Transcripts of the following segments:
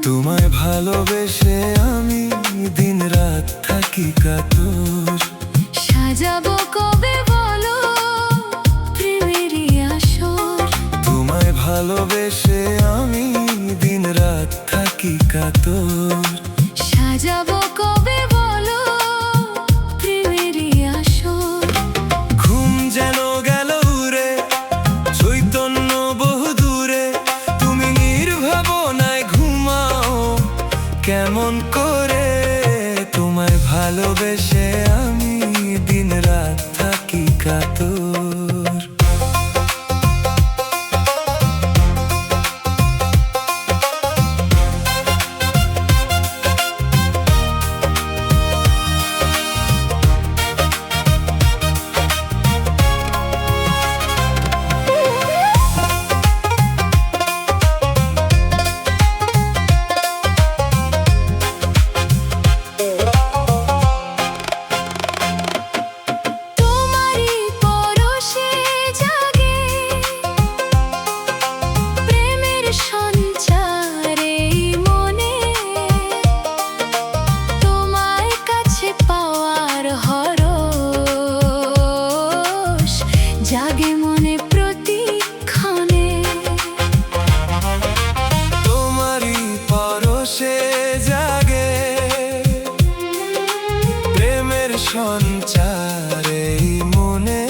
তোমায় ভালোবেসে আমি দিন রাত থাকি কাতর। সাজাবো কবে বলো প্রেমেরই আসর। তোমায় ভালোবেসে আমি দিন রাত থাকি কাতর। সাজাবো কবে বলো প্রেমেরই আসর। ঘুম যেন গেল উড়ে, চৈতন্য বহু দূরে, তুমি নির্ভাবনায় ঘুমাও কেমন করে। তোমায় ভালোবেসে আমি দিন রাত থাকি কাতর। তোমারই পরশে জাগে প্রেমের সঞ্চার এই মনে। তোমায় কাছে পাওয়ার হরস জাগে মনে প্রতিক্ষণে। তোমারই পরশে জাগে প্রেমের সঞ্চার এই মনে।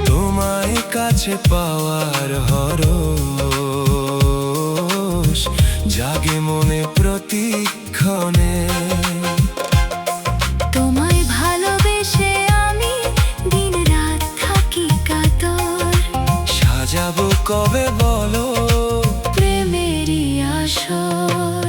তোমায় কাছে পাওয়ার হরস জাগে মনে প্রতিক্ষণে। তোমায় ভালোবেসে আমি দিন রাত থাকি কাতর। সাজাবো কবে বলো প্রেমেরই আসর।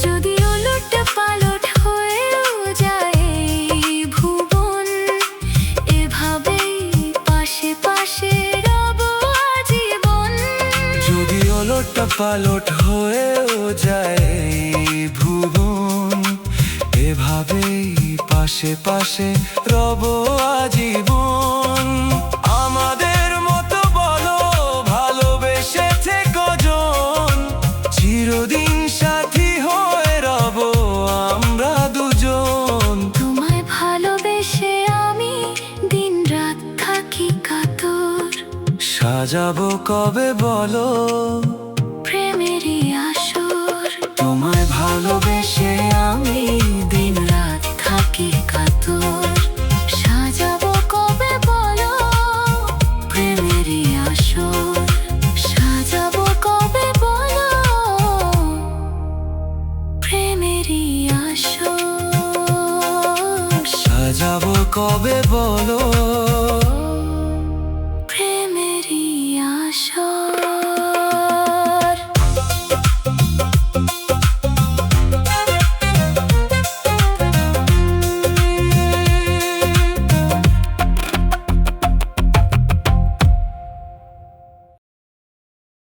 যদি ওলট পালট হয়েও যায় এই ভুবন, এভাবেই পাশে পাশে রব আজীবন। যদি ওলট পালট হয়েও যায় এই ভুবন, এভাবেই পাশে পাশে রব আজীবন। আমাদের মতো বলো ভালোবেসেছে কজন, চিরদিন সাথী হয়ে রব আমরা দুজন। তোমায় ভালোবেসে আমি দিন রাত থাকি কাতর। সাজাবো কবে বলো প্রেমেরই আসর। তোমায় ভালোবেসে আমি দিন রাত থাকি কাতর।